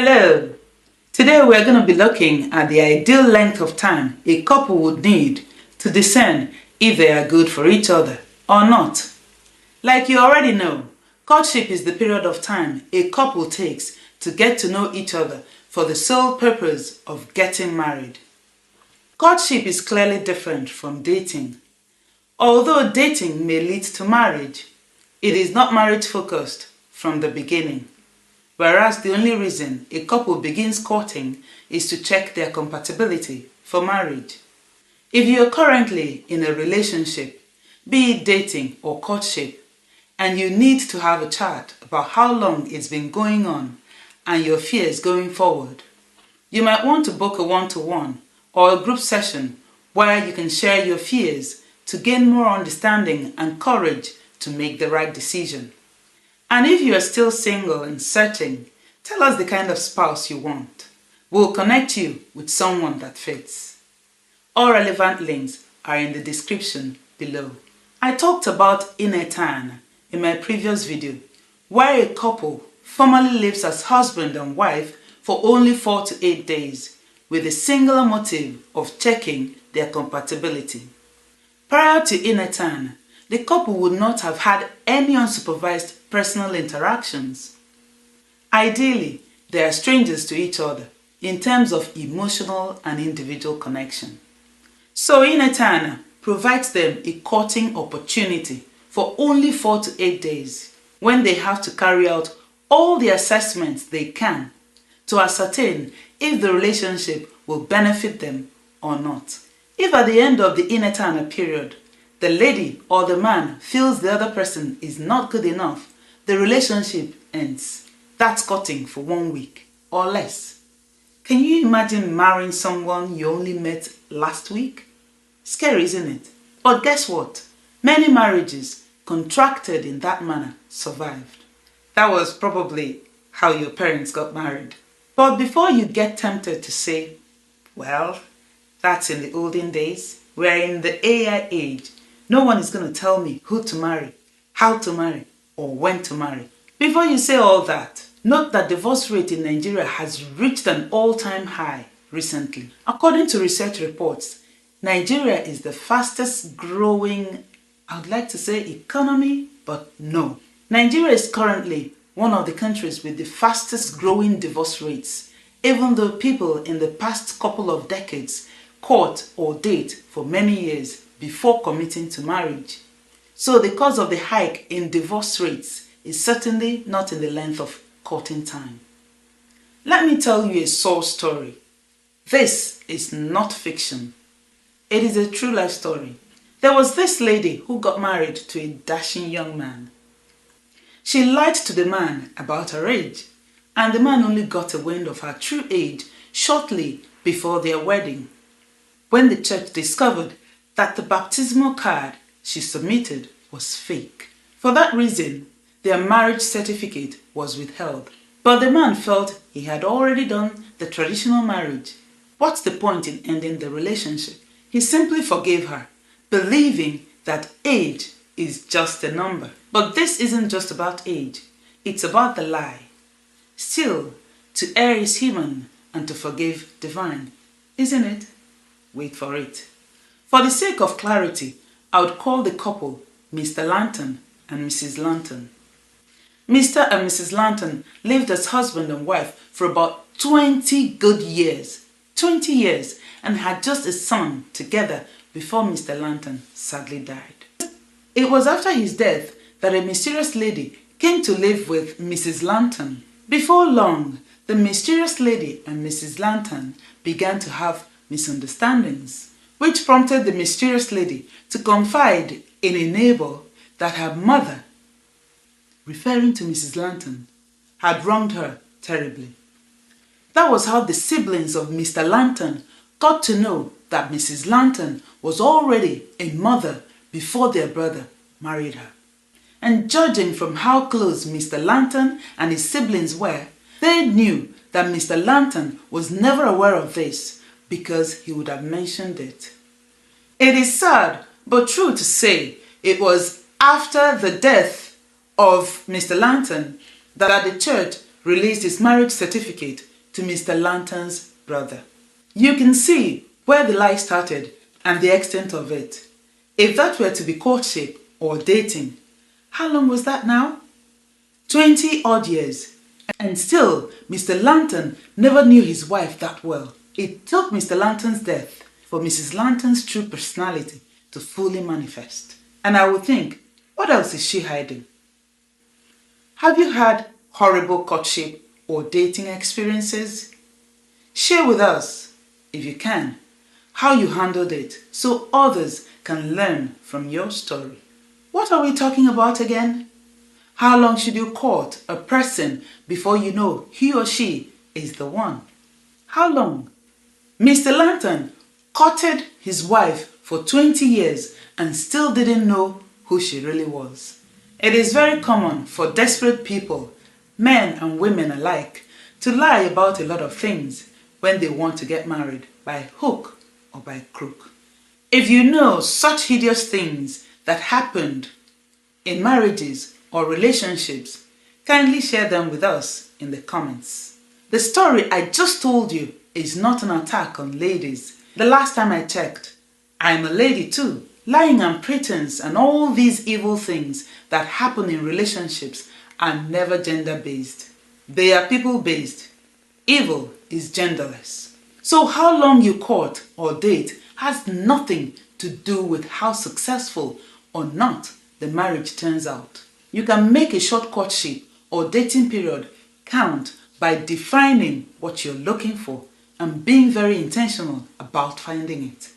Hello! Today we're going to be looking at the ideal length of time a couple would need to discern if they are good for each other or not. Like you already know, courtship is the period of time a couple takes to get to know each other for the sole purpose of getting married. Courtship is clearly different from dating. Although dating may lead to marriage, it is not marriage focused from the beginning. Whereas the only reason a couple begins courting is to check their compatibility for marriage. If you are currently in a relationship, be it dating or courtship, and you need to have a chat about how long it's been going on and your fears going forward, you might want to book a one-to-one or a group session where you can share your fears to gain more understanding and courage to make the right decision. And if you are still single and searching, tell us the kind of spouse you want. We'll connect you with someone that fits. All relevant links are in the description below. I talked about inetan in my previous video, where a couple formally lives as husband and wife for only 4 to 8 days with a singular motive of checking their compatibility. Prior to inetan, the couple would not have had any unsupervised personal interactions. Ideally, they are strangers to each other in terms of emotional and individual connection. So inetan provides them a courting opportunity for only 4 to 8 days when they have to carry out all the assessments they can to ascertain if the relationship will benefit them or not. If at the end of the inetan period, the lady or the man feels the other person is not good enough, the relationship ends. That's courting for 1 week or less. Can you imagine marrying someone you only met last week? Scary, isn't it? But guess what? Many marriages contracted in that manner survived. That was probably how your parents got married. But before you get tempted to say, well, that's in the olden days, we're in the AI age, no one is going to tell me who to marry, how to marry, or when to marry. Before you say all that, note that divorce rate in Nigeria has reached an all-time high recently. According to research reports, Nigeria is the fastest growing, I would like to say economy, but no. Nigeria is currently one of the countries with the fastest growing divorce rates, even though people in the past couple of decades court or date for many years before committing to marriage. So the cause of the hike in divorce rates is certainly not in the length of courting time. Let me tell you a soul story. This is not fiction. It is a true life story. There was this lady who got married to a dashing young man. She lied to the man about her age, and the man only got a wind of her true age shortly before their wedding, when the church discovered that the baptismal card she submitted was fake. For that reason, their marriage certificate was withheld. But the man felt he had already done the traditional marriage. What's the point in ending the relationship? He simply forgave her, believing that age is just a number. But this isn't just about age, it's about the lie. Still, to err is human and to forgive divine, isn't it? Wait for it. For the sake of clarity, I would call the couple Mr. Lantern and Mrs. Lantern. Mr. and Mrs. Lantern lived as husband and wife for about 20 good years. 20 years, and had just a son together before Mr. Lantern sadly died. It was after his death that a mysterious lady came to live with Mrs. Lantern. Before long, the mysterious lady and Mrs. Lantern began to have misunderstandings, which prompted the mysterious lady to confide in a neighbor that her mother, referring to Mrs. Lantern, had wronged her terribly. That was how the siblings of Mr. Lantern got to know that Mrs. Lantern was already a mother before their brother married her. And judging from how close Mr. Lantern and his siblings were, they knew that Mr. Lantern was never aware of this, because he would have mentioned it. It is sad, but true to say, it was after the death of Mr. Lantern that the church released his marriage certificate to Mr. Lantern's brother. You can see where the lie started and the extent of it. If that were to be courtship or dating, how long was that now? 20 odd years. And still, Mr. Lantern never knew his wife that well. It took Mr. Lantern's death for Mrs. Lantern's true personality to fully manifest. And I would think, what else is she hiding? Have you had horrible courtship or dating experiences? Share with us, if you can, how you handled it so others can learn from your story. What are we talking about again? How long should you court a person before you know he or she is the one? How long? Mr. Lantern courted his wife for 20 years and still didn't know who she really was. It is very common for desperate people, men and women alike, to lie about a lot of things when they want to get married by hook or by crook. If you know such hideous things that happened in marriages or relationships, kindly share them with us in the comments. The story I just told you is not an attack on ladies. The last time I checked, I'm a lady too. Lying and pretense and all these evil things that happen in relationships are never gender-based. They are people-based. Evil is genderless. So how long you court or date has nothing to do with how successful or not the marriage turns out. You can make a short courtship or dating period count by defining what you're looking for and being very intentional about finding it.